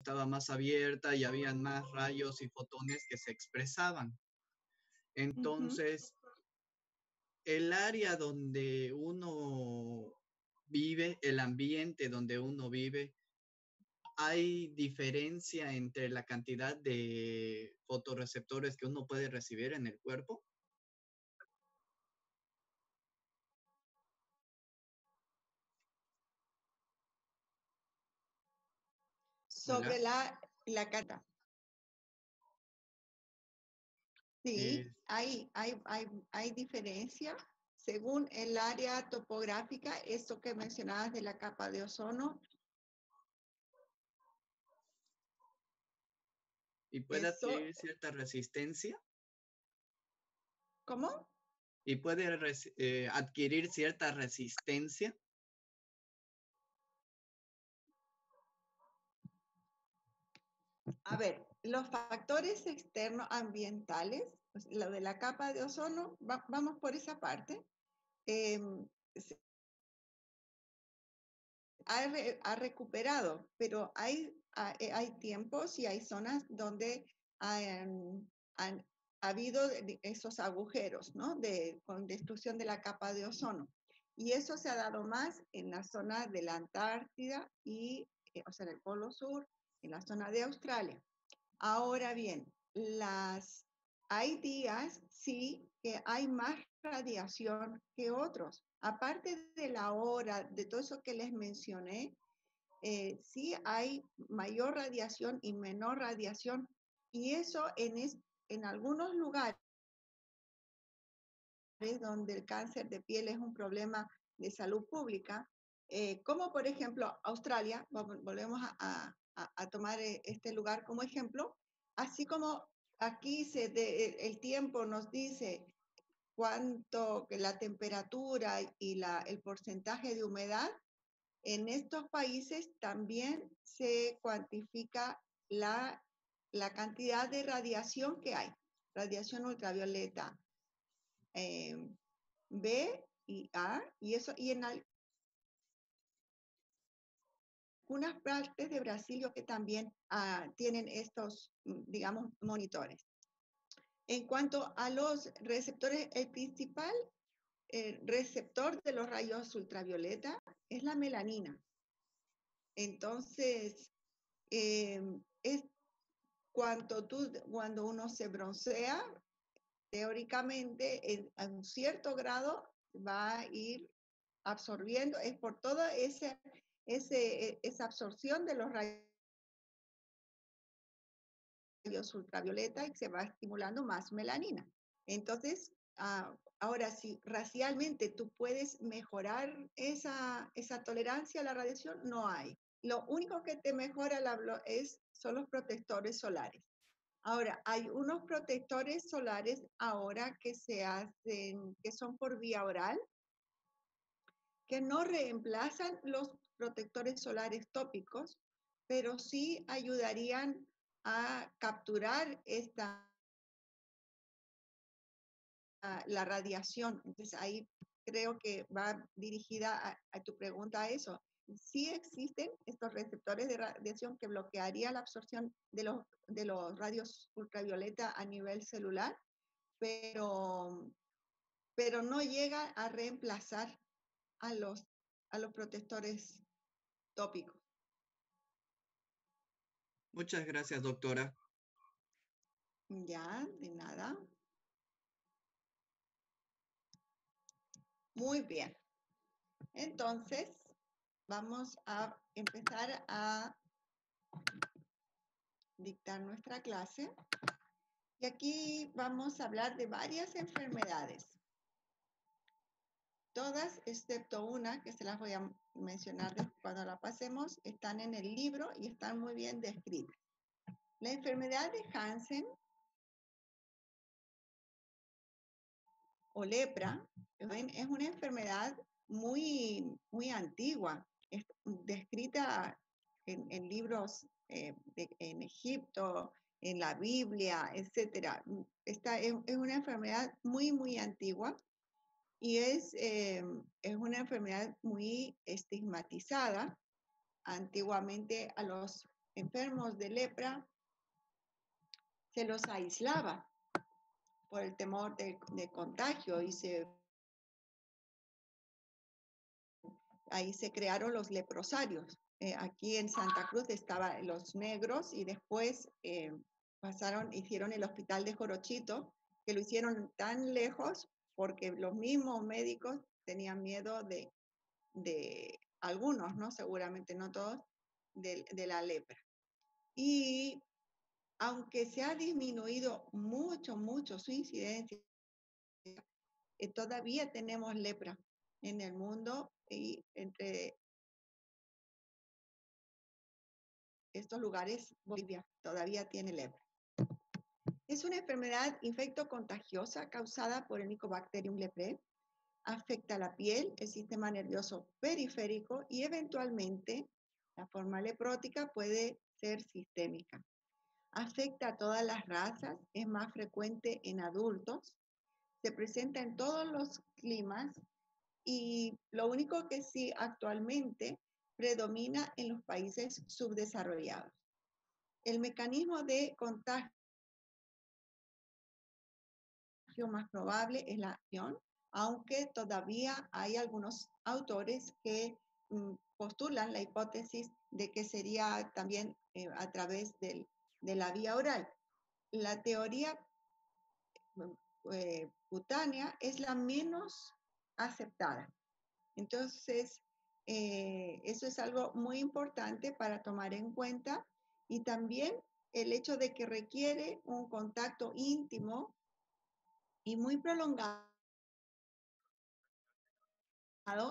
estaba más abierta y habían más rayos y fotones que se expresaban. Entonces, el área donde uno vive, el ambiente donde uno vive, ¿hay diferencia entre la cantidad de fotorreceptores que uno puede recibir en el cuerpo? Sobre la cata. Sí, Eh, hay diferencia según el área topográfica, esto que mencionabas de la capa de ozono. ¿Y puede Eso, adquirir cierta resistencia? ¿cómo? ¿Y puede adquirir cierta resistencia? A ver, los factores externos ambientales, pues, lo de la capa de ozono, vamos por esa parte. Ha recuperado, pero hay tiempos y hay zonas donde han habido esos agujeros, ¿no? Con destrucción de la capa de ozono. Y eso se ha dado más en la zona de la Antártida y, o sea, en el Polo Sur, en la zona de Australia. Ahora bien, hay días, sí, que hay más radiación que otros. Aparte de la hora, de todo eso que les mencioné, sí hay mayor radiación y menor radiación. Y eso en algunos lugares donde el cáncer de piel es un problema de salud pública, como por ejemplo Australia, volvemos a tomar este lugar como ejemplo, así como aquí el tiempo nos dice cuánto que la temperatura y el porcentaje de humedad, en estos países también se cuantifica la cantidad de radiación que hay, radiación ultravioleta B y A, y en algunas partes de Brasil que también tienen estos, digamos, monitores. En cuanto a los receptores, el principal receptor de los rayos ultravioleta es la melanina. Entonces, es cuando uno se broncea, teóricamente a un cierto grado va a ir absorbiendo, es por toda esa absorción de los rayos ultravioleta y se va estimulando más melanina. Entonces, ahora si racialmente tú puedes mejorar esa tolerancia a la radiación, no hay. Lo único que te mejora son los protectores solares. Ahora, hay unos protectores solares ahora que se hacen, que son por vía oral, que no reemplazan los protectores solares tópicos, pero sí ayudarían a capturar la radiación. Entonces ahí creo que va dirigida a tu pregunta a eso. Sí existen estos receptores de radiación que bloquearían la absorción de los radios ultravioleta a nivel celular, pero no llega a reemplazar a los protectores tópicos. Muchas gracias, doctora. Ya, de nada. Muy bien. Entonces, vamos a empezar a dictar nuestra clase. Y aquí vamos a hablar de varias enfermedades. Todas, excepto una, que se las voy a mencionar cuando la pasemos, están en el libro y están muy bien descritas. La enfermedad de Hansen o lepra es una enfermedad muy, muy antigua, es descrita en libros en Egipto, en la Biblia, etc. Esta es una enfermedad muy, muy antigua y es una enfermedad muy estigmatizada. Antiguamente a los enfermos de lepra se los aislaba por el temor de contagio y ahí se crearon los leprosarios. Aquí en Santa Cruz estaban los negros y después hicieron el hospital de Jorochito, que lo hicieron tan lejos porque los mismos médicos tenían miedo de algunos, ¿no? Seguramente no todos, de la lepra. Y aunque se ha disminuido mucho su incidencia, todavía tenemos lepra en el mundo y entre estos lugares, Bolivia todavía tiene lepra. Es una enfermedad infecto-contagiosa causada por el Mycobacterium leprae. Afecta la piel, el sistema nervioso periférico y eventualmente la forma leprótica puede ser sistémica. Afecta a todas las razas, es más frecuente en adultos, se presenta en todos los climas y lo único que sí actualmente predomina en los países subdesarrollados. El mecanismo de contagio más probable es la acción, aunque todavía hay algunos autores que postulan la hipótesis de que sería también a través de la vía oral. La teoría cutánea es la menos aceptada. Entonces, eso es algo muy importante para tomar en cuenta y también el hecho de que requiere un contacto íntimo y muy prolongado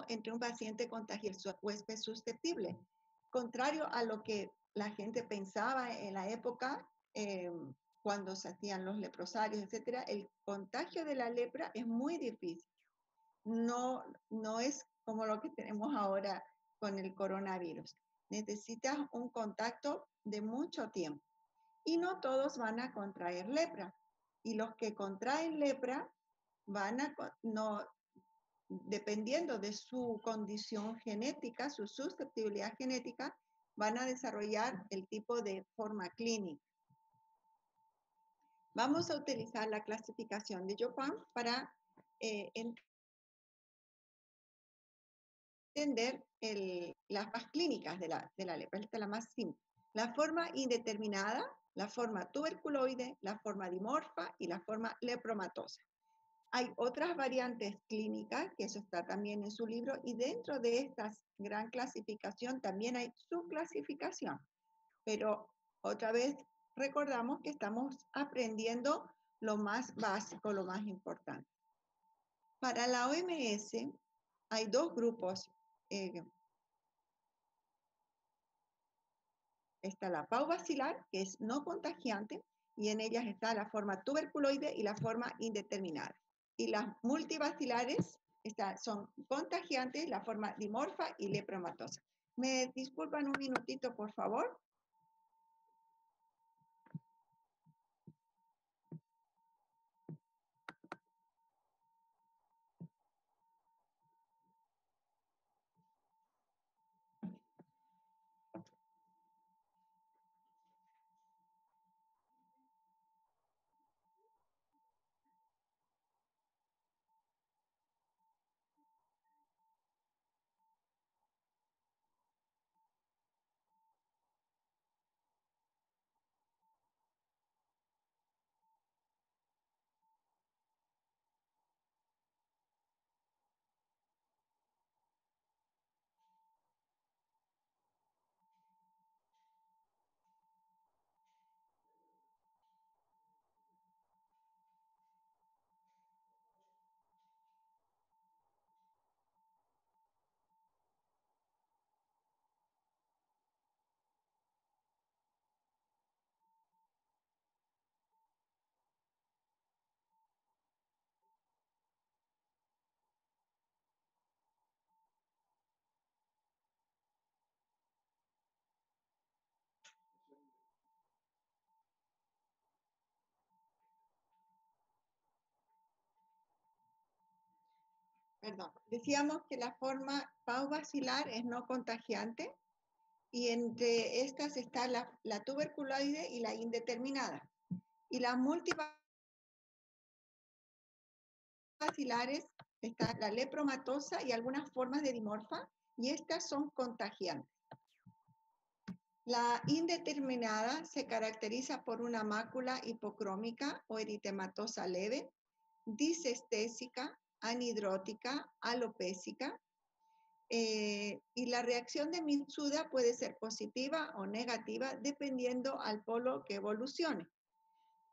entre un paciente contagioso y su huésped susceptible. Contrario a lo que la gente pensaba en la época, cuando se hacían los leprosarios, etcétera, el contagio de la lepra es muy difícil. No es como lo que tenemos ahora con el coronavirus. Necesitas un contacto de mucho tiempo. Y no todos van a contraer lepra. Y los que contraen lepra dependiendo de su condición genética, su susceptibilidad genética, van a desarrollar el tipo de forma clínica. Vamos a utilizar la clasificación de Chopin para entender las más clínicas de la lepra. Esta es la más simple. La forma indeterminada, la forma tuberculoide, la forma dimorfa y la forma lepromatosa. Hay otras variantes clínicas, que eso está también en su libro, y dentro de esta gran clasificación también hay subclasificación. Pero otra vez recordamos que estamos aprendiendo lo más básico, lo más importante. Para la OMS hay dos grupos. Está la pau bacilar, que es no contagiante, y en ellas está la forma tuberculoide y la forma indeterminada. Y las multibacilares son contagiantes, la forma dimorfa y lepromatosa. ¿Me disculpan un minutito, por favor? Perdón, decíamos que la forma pau bacilar es no contagiante y entre estas está la tuberculoide y la indeterminada. Y las multivacilares está la lepromatosa y algunas formas de dimorfa, y estas son contagiantes. La indeterminada se caracteriza por una mácula hipocrómica o eritematosa leve, disestésica, anhidrótica, alopésica, y la reacción de Mitsuda puede ser positiva o negativa dependiendo al polo que evolucione.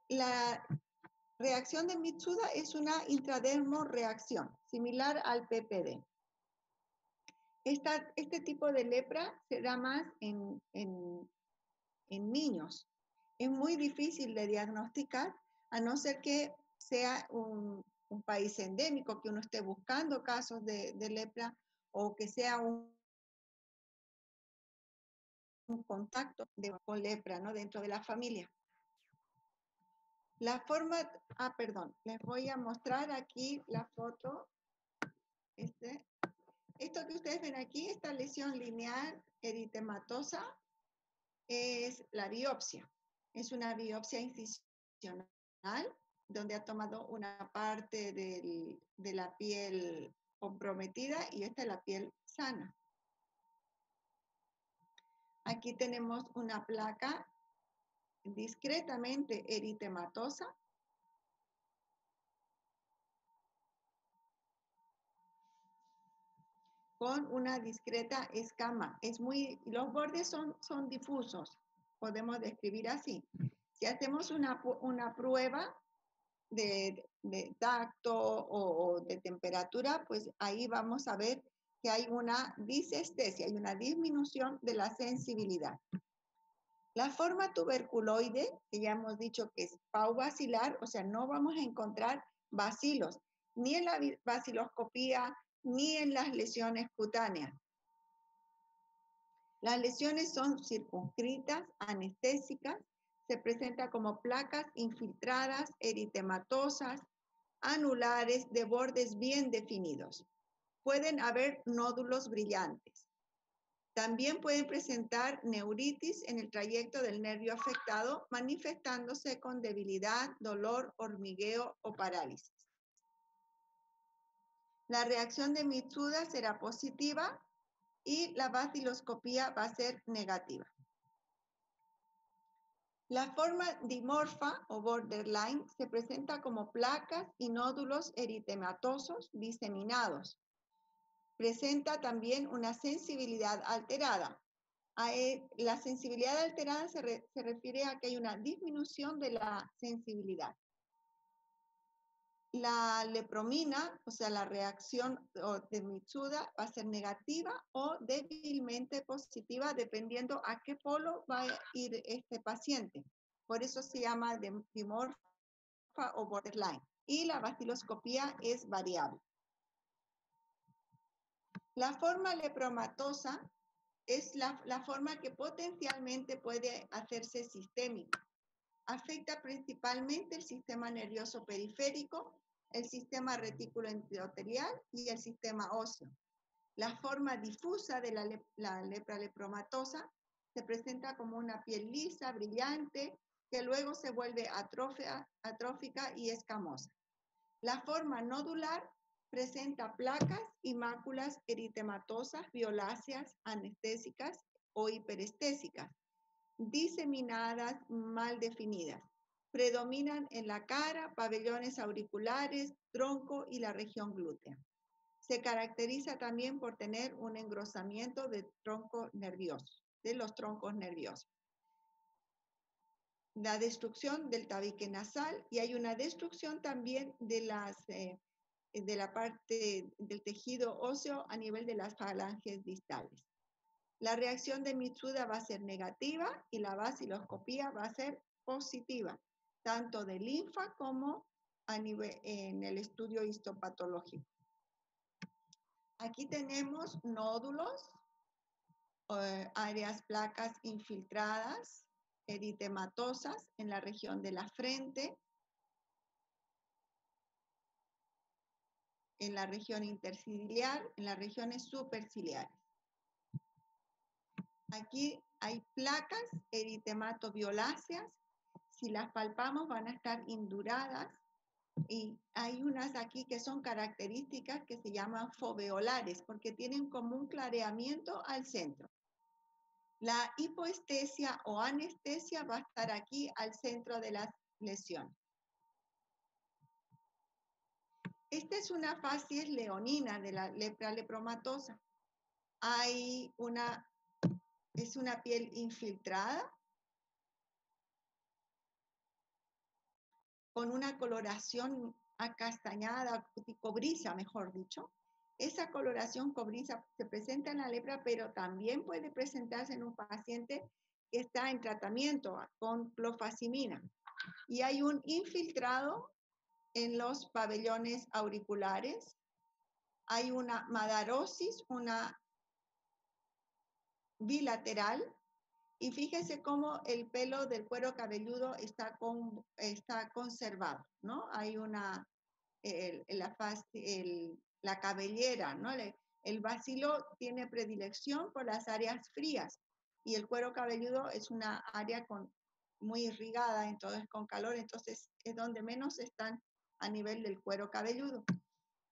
La reacción de Mitsuda es una intradermoreacción, similar al PPD. Este tipo de lepra se da más en niños. Es muy difícil de diagnosticar, a no ser que sea un país endémico, que uno esté buscando casos de lepra, o que sea un contacto con lepra, ¿no?, dentro de la familia. La forma, les voy a mostrar aquí la foto. Esto que ustedes ven aquí, esta lesión lineal eritematosa, es la biopsia. Es una biopsia incisional donde ha tomado una parte de la piel comprometida y esta es la piel sana. Aquí tenemos una placa discretamente eritematosa. Con una discreta escama. Los bordes son difusos, podemos describir así. Si hacemos una prueba de tacto o de temperatura, pues ahí vamos a ver que hay una disestesia, hay una disminución de la sensibilidad. La forma tuberculoide, que ya hemos dicho que es paubacilar, o sea, no vamos a encontrar bacilos, ni en la baciloscopía, ni en las lesiones cutáneas. Las lesiones son circunscritas, anestésicas, se presenta como placas infiltradas, eritematosas, anulares, de bordes bien definidos. Pueden haber nódulos brillantes. También pueden presentar neuritis en el trayecto del nervio afectado, manifestándose con debilidad, dolor, hormigueo o parálisis. La reacción de Mitsuda será positiva y la baciloscopía va a ser negativa. La forma dimorfa o borderline se presenta como placas y nódulos eritematosos diseminados. Presenta también una sensibilidad alterada. La sensibilidad alterada se refiere a que hay una disminución de la sensibilidad. La lepromina, o sea, la reacción de Mitsuda va a ser negativa o débilmente positiva, dependiendo a qué polo va a ir este paciente. Por eso se llama dimorfa o borderline. Y la baciloscopía es variable. La forma lepromatosa es la forma que potencialmente puede hacerse sistémica. Afecta principalmente el sistema nervioso periférico, el sistema retículo endotelial y el sistema óseo. La forma difusa de la lepra lepromatosa se presenta como una piel lisa, brillante, que luego se vuelve atrófica y escamosa. La forma nodular presenta placas y máculas eritematosas, violáceas, anestésicas o hiperestésicas, diseminadas, mal definidas. Predominan en la cara, pabellones auriculares, tronco y la región glútea. Se caracteriza también por tener un engrosamiento de los troncos nerviosos. La destrucción del tabique nasal, y hay una destrucción también de la parte del tejido óseo a nivel de las falanges distales. La reacción de Mitsuda va a ser negativa y la baciloscopía va a ser positiva, tanto de linfa como en el estudio histopatológico. Aquí tenemos nódulos, áreas placas infiltradas, eritematosas en la región de la frente, en la región interciliar, en las regiones superciliares. Aquí hay placas eritematoviolaceas. Si las palpamos van a estar induradas. Y hay unas aquí que son características que se llaman foveolares porque tienen como un clareamiento al centro. La hipoestesia o anestesia va a estar aquí al centro de la lesión. Esta es una facies leonina de la lepra lepromatosa. Es una piel infiltrada con una coloración acastañada, cobriza, mejor dicho. Esa coloración cobriza se presenta en la lepra, pero también puede presentarse en un paciente que está en tratamiento con clofazimina. Y hay un infiltrado en los pabellones auriculares. Hay una madarosis, una bilateral. Y fíjense cómo el pelo del cuero cabelludo está conservado, ¿no? Hay una, la cabellera, ¿no? El bacilo tiene predilección por las áreas frías y el cuero cabelludo es una área muy irrigada, entonces con calor, entonces es donde menos están a nivel del cuero cabelludo.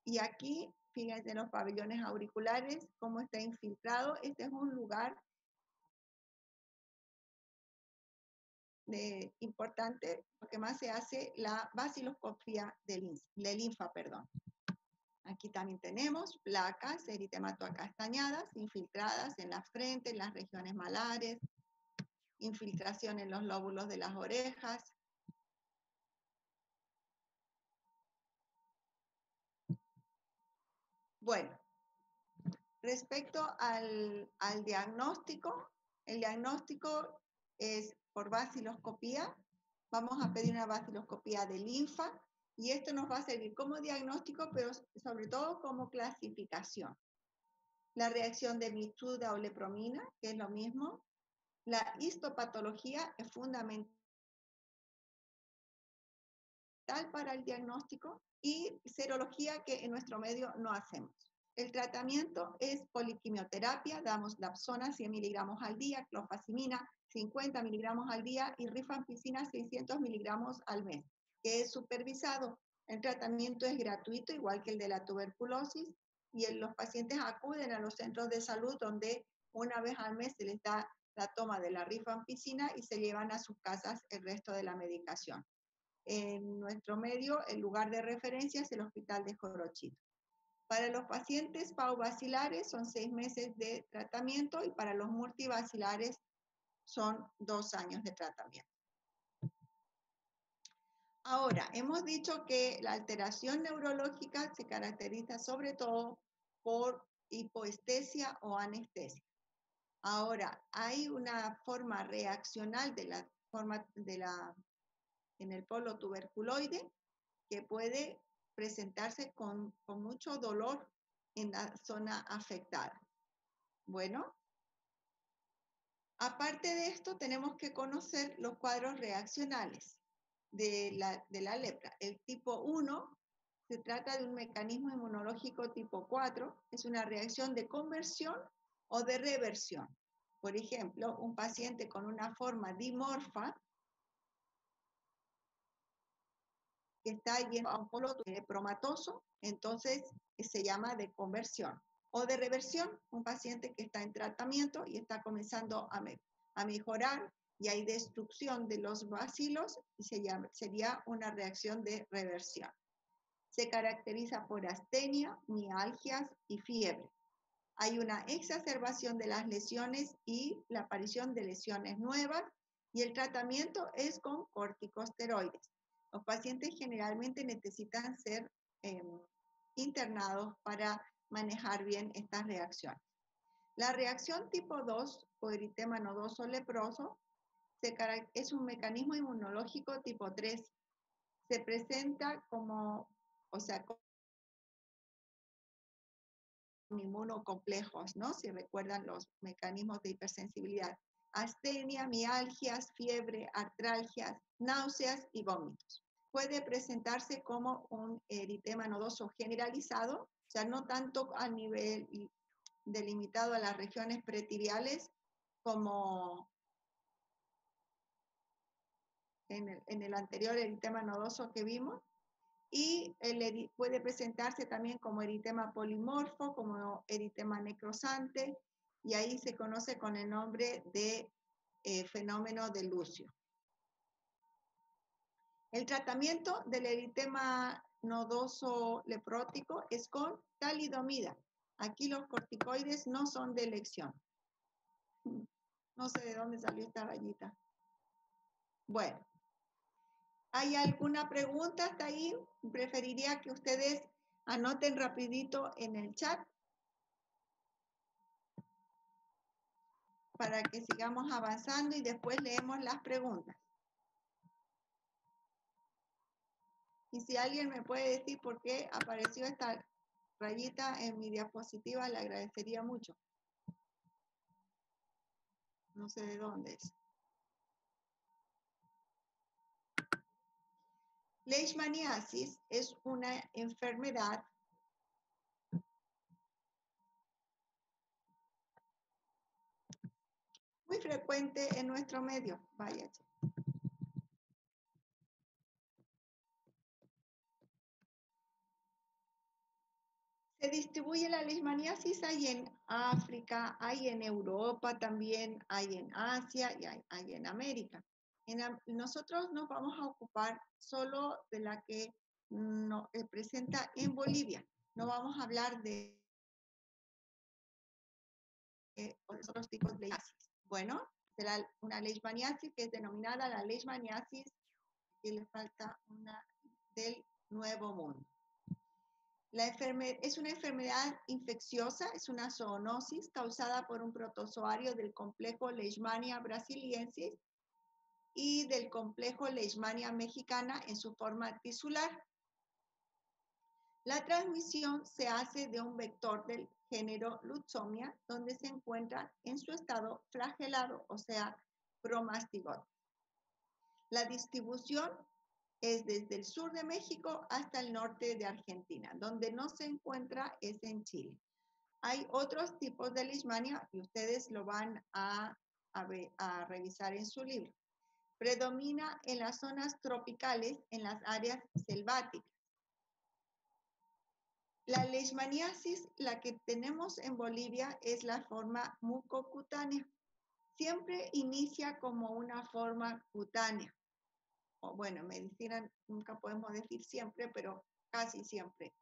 Y aquí, fíjense en los pabellones auriculares, cómo está infiltrado. Este es un lugar importante, porque más se hace la vaciloscopía de linfa, perdón. Aquí también tenemos placas eritematoacastañadas, infiltradas en la frente, en las regiones malares, infiltración en los lóbulos de las orejas. Bueno, respecto al diagnóstico, el diagnóstico es por vaciloscopía. Vamos a pedir una vaciloscopía de linfa y esto nos va a servir como diagnóstico, pero sobre todo como clasificación. La reacción de Mitsuda o lepromina, que es lo mismo. La histopatología es fundamental para el diagnóstico y serología que en nuestro medio no hacemos. El tratamiento es poliquimioterapia, damos Dapsona 100 miligramos al día, clofazimina 50 miligramos al día y rifampicina 600 miligramos al mes, que es supervisado. El tratamiento es gratuito, igual que el de la tuberculosis, y los pacientes acuden a los centros de salud donde una vez al mes se les da la toma de la rifampicina y se llevan a sus casas el resto de la medicación. En nuestro medio, el lugar de referencia es el Hospital de Jorochito. Para los pacientes pauvacilares son 6 meses de tratamiento y para los multivacilares son 2 años de tratamiento. Ahora, hemos dicho que la alteración neurológica se caracteriza sobre todo por hipoestesia o anestesia. Ahora, hay una forma reaccional en el polo tuberculoide que puede presentarse con mucho dolor en la zona afectada. Bueno, aparte de esto, tenemos que conocer los cuadros reaccionales de la lepra. El tipo 1 se trata de un mecanismo inmunológico tipo 4, es una reacción de conversión o de reversión. Por ejemplo, un paciente con una forma dimorfa que está yendo a un polo lepromatoso, entonces se llama de conversión. O de reversión, un paciente que está en tratamiento y está comenzando a mejorar y hay destrucción de los bacilos y sería una reacción de reversión. Se caracteriza por astenia, mialgias y fiebre. Hay una exacerbación de las lesiones y la aparición de lesiones nuevas y el tratamiento es con corticosteroides. Los pacientes generalmente necesitan ser internados para manejar bien estas reacciones. La reacción tipo 2 o eritema nodoso leproso es un mecanismo inmunológico tipo 3. Se presenta como inmunocomplejos, ¿no? Si recuerdan los mecanismos de hipersensibilidad. Astenia, mialgias, fiebre, artralgias, náuseas y vómitos. Puede presentarse como un eritema nodoso generalizado, o sea, no tanto a nivel delimitado a las regiones pretibiales, como en el anterior eritema nodoso que vimos, y puede presentarse también como eritema polimorfo, como eritema necrosante, y ahí se conoce con el nombre de fenómeno de Lucio. El tratamiento del eritema nodoso leprótico es con talidomida. Aquí los corticoides no son de elección. No sé de dónde salió esta rayita. Bueno, ¿hay alguna pregunta hasta ahí? Preferiría que ustedes anoten rapidito en el chat para que sigamos avanzando y después leemos las preguntas. Y si alguien me puede decir por qué apareció esta rayita en mi diapositiva, le agradecería mucho. No sé de dónde es. Leishmaniasis es una enfermedad muy frecuente en nuestro medio. Váyase. Se distribuye la leishmaniasis, hay en África, hay en Europa también, hay en Asia y hay en América. Nosotros nos vamos a ocupar solo de la que nos presenta en Bolivia. No vamos a hablar de otros tipos de leishmaniasis. Bueno, una leishmaniasis que es denominada la leishmaniasis, y le falta una del Nuevo Mundo. Es una enfermedad infecciosa, es una zoonosis causada por un protozoario del complejo Leishmania brasiliensis y del complejo Leishmania mexicana en su forma tisular. La transmisión se hace de un vector del género Lutzomia, donde se encuentra en su estado flagelado, o sea, promastigote. La distribución es desde el sur de México hasta el norte de Argentina. Donde no se encuentra es en Chile. Hay otros tipos de leishmania y ustedes lo van a revisar en su libro. Predomina en las zonas tropicales, en las áreas selváticas. La leishmaniasis, la que tenemos en Bolivia, es la forma mucocutánea. Siempre inicia como una forma cutánea. O bueno, medicina nunca podemos decir siempre, pero casi siempre.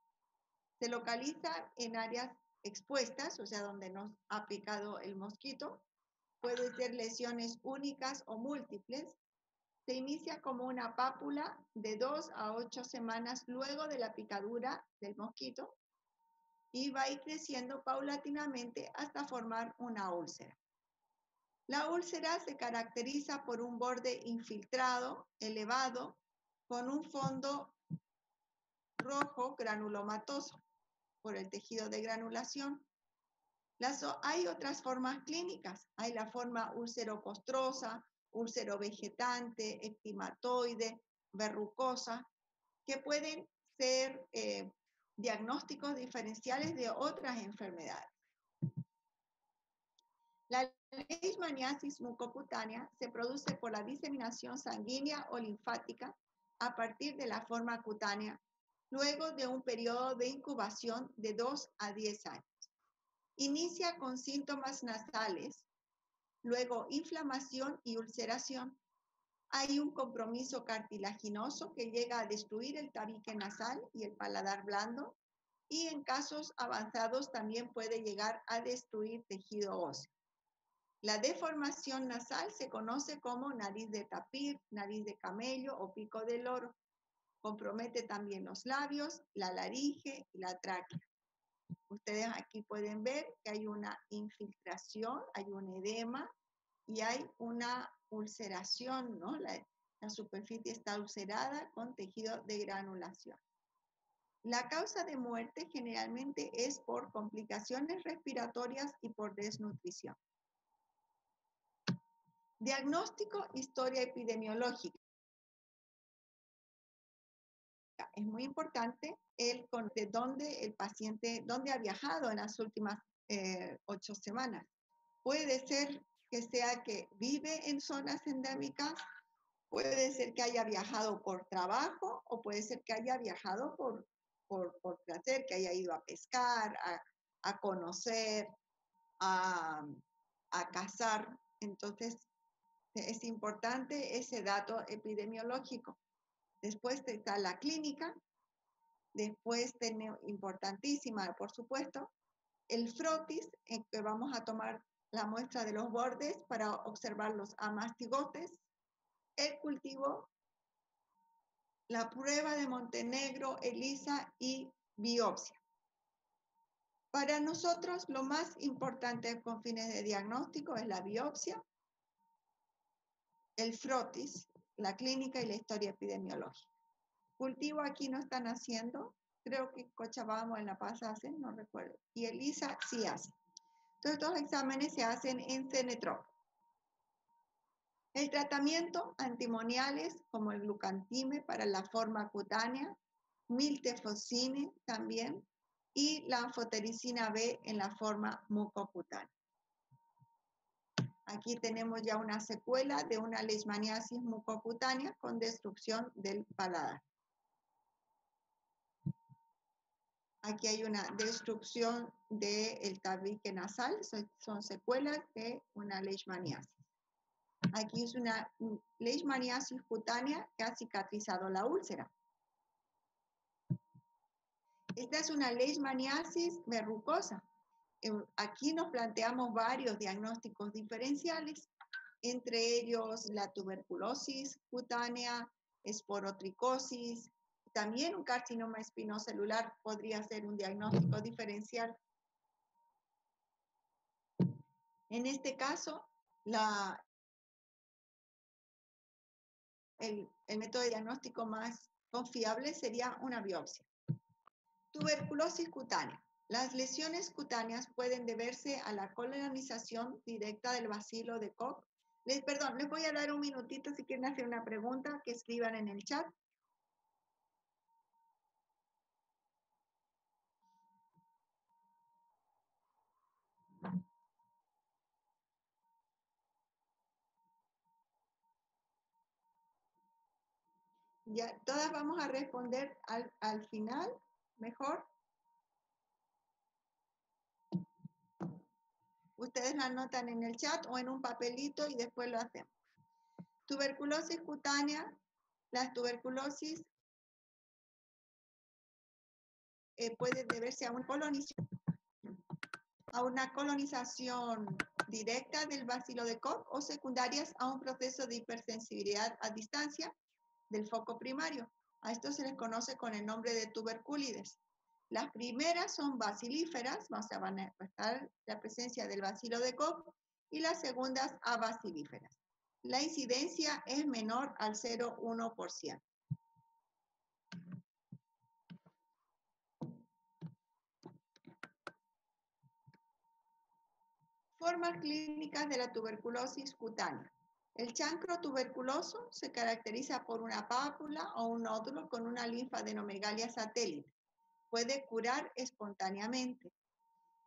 Se localiza en áreas expuestas, o sea, donde nos ha picado el mosquito. Puede ser lesiones únicas o múltiples. Se inicia como una pápula de 2 a 8 semanas luego de la picadura del mosquito y va a ir creciendo paulatinamente hasta formar una úlcera. La úlcera se caracteriza por un borde infiltrado, elevado, con un fondo rojo granulomatoso por el tejido de granulación. Hay otras formas clínicas. Hay la forma úlcero-costrosa, úlcero-vegetante, ectimatoide, verrucosa, que pueden ser diagnósticos diferenciales de otras enfermedades. La leishmaniasis mucocutánea se produce por la diseminación sanguínea o linfática a partir de la forma cutánea, luego de un periodo de incubación de 2 a 10 años. Inicia con síntomas nasales, luego inflamación y ulceración. Hay un compromiso cartilaginoso que llega a destruir el tabique nasal y el paladar blando, y en casos avanzados también puede llegar a destruir tejido óseo. La deformación nasal se conoce como nariz de tapir, nariz de camello o pico de loro. Compromete también los labios, la laringe y la tráquea. Ustedes aquí pueden ver que hay una infiltración, hay un edema y hay una ulceración, ¿no? La superficie está ulcerada con tejido de granulación. La causa de muerte generalmente es por complicaciones respiratorias y por desnutrición. Diagnóstico, historia epidemiológica. Es muy importante de dónde el paciente, dónde ha viajado en las últimas 8 semanas. Puede ser que sea que vive en zonas endémicas, puede ser que haya viajado por trabajo o puede ser que haya viajado por placer, que haya ido a pescar, a conocer, a cazar. Entonces, es importante ese dato epidemiológico. Después está la clínica. Después tenemos, importantísima, por supuesto, el frotis, en que vamos a tomar la muestra de los bordes para observar los amastigotes, el cultivo, la prueba de Montenegro, ELISA y biopsia. Para nosotros lo más importante con fines de diagnóstico es la biopsia, el frotis, la clínica y la historia epidemiológica. Cultivo aquí no están haciendo, creo que Cochabamba en La Paz hacen, no recuerdo, y ELISA sí hace. Entonces, estos exámenes se hacen en Cenetrop. El tratamiento, antimoniales como el glucantime para la forma cutánea, miltefosine también, y la anfotericina B en la forma mucocutánea. Aquí tenemos ya una secuela de una leishmaniasis mucocutánea con destrucción del paladar. Aquí hay una destrucción del tabique nasal, son secuelas de una leishmaniasis. Aquí es una leishmaniasis cutánea que ha cicatrizado la úlcera. Esta es una leishmaniasis verrucosa. Aquí nos planteamos varios diagnósticos diferenciales, entre ellos la tuberculosis cutánea, esporotricosis, también un carcinoma espinocelular podría ser un diagnóstico diferencial. En este caso, el método de diagnóstico más confiable sería una biopsia. Tuberculosis cutánea. Las lesiones cutáneas pueden deberse a la colonización directa del bacilo de Koch. Les voy a dar un minutito si quieren hacer una pregunta, que escriban en el chat. Ya, todas vamos a responder al final, mejor. Ustedes la anotan en el chat o en un papelito y después lo hacemos. Tuberculosis cutánea. Las tuberculosis puede deberse a una colonización directa del bacilo de Koch o secundarias a un proceso de hipersensibilidad a distancia del foco primario. A esto se les conoce con el nombre de tuberculides. Las primeras son bacilíferas, van a estar la presencia del bacilo de Koch, y las segundas abacilíferas. La incidencia es menor al 0,1%. Formas clínicas de la tuberculosis cutánea. El chancro tuberculoso se caracteriza por una pápula o un nódulo con una linfadenomegalia satélite. Puede curar espontáneamente.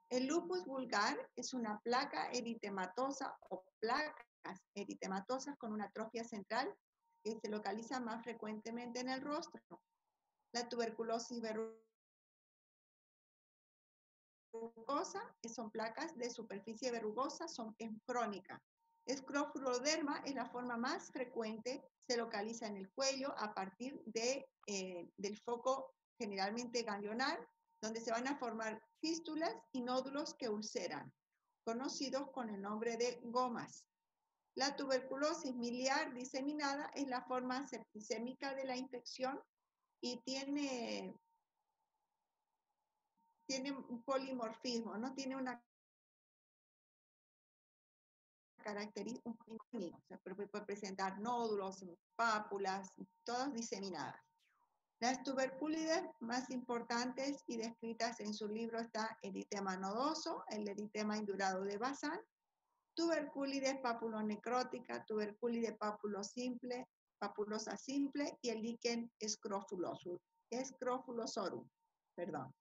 El lupus vulgar es una placa eritematosa o placas eritematosas con una atrofia central que se localiza más frecuentemente en el rostro. La tuberculosis verrugosa son placas de superficie verrugosa, es crónica. Escrofuloderma es la forma más frecuente, se localiza en el cuello a partir del foco generalmente ganglionar, donde se van a formar fístulas y nódulos que ulceran, conocidos con el nombre de gomas. La tuberculosis miliar diseminada es la forma septicémica de la infección y tiene un polimorfismo, no tiene una característica, o sea, puede presentar nódulos, pápulas, todas diseminadas. Las tuberculides más importantes y descritas en su libro está eritema nodoso, el eritema indurado de Bazán, tuberculides papulonecrótica, tuberculides papulosa simple y el líquen escrofulosorum. Perdón.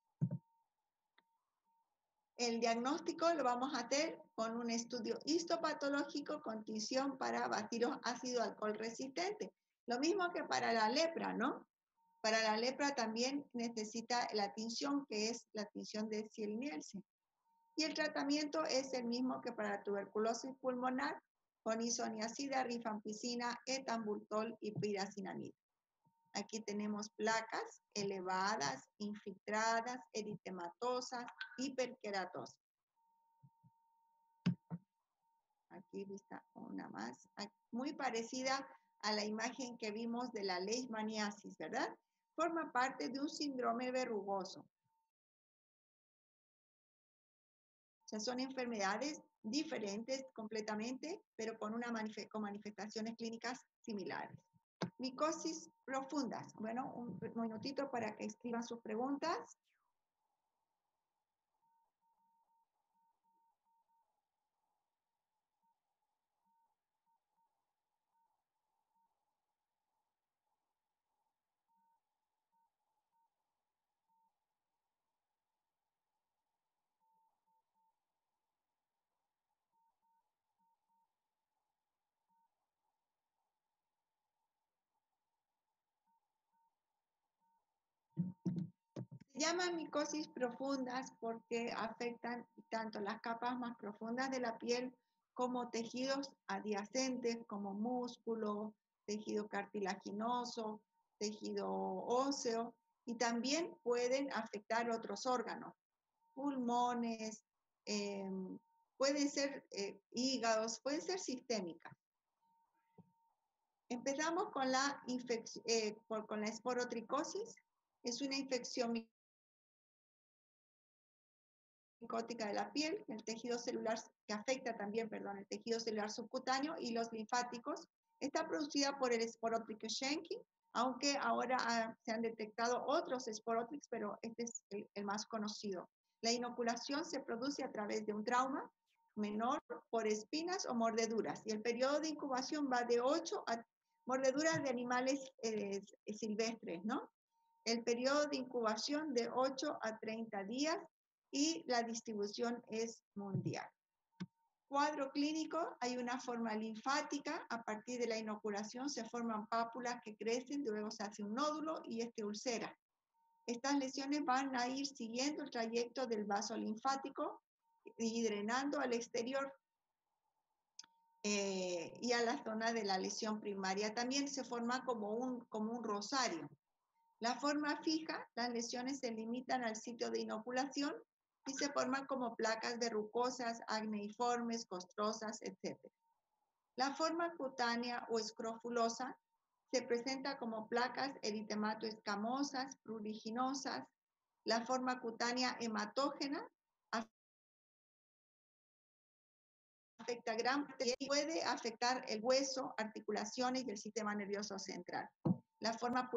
El diagnóstico lo vamos a hacer con un estudio histopatológico con tinción para bacilos ácido alcohol resistente. Lo mismo que para la lepra, ¿no? Para la lepra también necesita la tinción, que es la tinción de Ziel-Nielsen. Y el tratamiento es el mismo que para la tuberculosis pulmonar, con isoniazida, rifampicina, etambutol y piracinamida. Aquí tenemos placas elevadas, infiltradas, eritematosas, hiperkeratosas. Aquí está una más, muy parecida a la imagen que vimos de la leishmaniasis, ¿verdad? Forma parte de un síndrome verrugoso. O sea, son enfermedades diferentes completamente, pero con manifestaciones clínicas similares. Micosis profundas. Bueno, un minutito para que escriban sus preguntas. Se llaman micosis profundas porque afectan tanto las capas más profundas de la piel como tejidos adyacentes como músculo, tejido cartilaginoso, tejido óseo, y también pueden afectar otros órganos, pulmones, pueden ser hígados, pueden ser sistémicas. Empezamos con la esporotricosis. Es una infección micótica de la piel, el tejido celular, que afecta también, perdón, el tejido celular subcutáneo y los linfáticos. Está producida por el Sporotrichus schenki, aunque ahora se han detectado otros Sporotrix, pero este es el más conocido. La inoculación se produce a través de un trauma menor por espinas o mordeduras, y el periodo de incubación va de 8 a mordeduras de animales silvestres, ¿no? El periodo de incubación de 8 a 30 días, y la distribución es mundial. Cuadro clínico: hay una forma linfática, a partir de la inoculación se forman pápulas que crecen, luego se hace un nódulo y este ulcera. Estas lesiones van a ir siguiendo el trayecto del vaso linfático y drenando al exterior y a la zona de la lesión primaria. También se forma como un rosario. La forma fija: las lesiones se limitan al sitio de inoculación y se forman como placas verrucosas, acneiformes, costrosas, etc. La forma cutánea o escrofulosa se presenta como placas eritemato-escamosas, pruriginosas. La forma cutánea hematógena afecta gran parte y puede afectar el hueso, articulaciones y el sistema nervioso central. La forma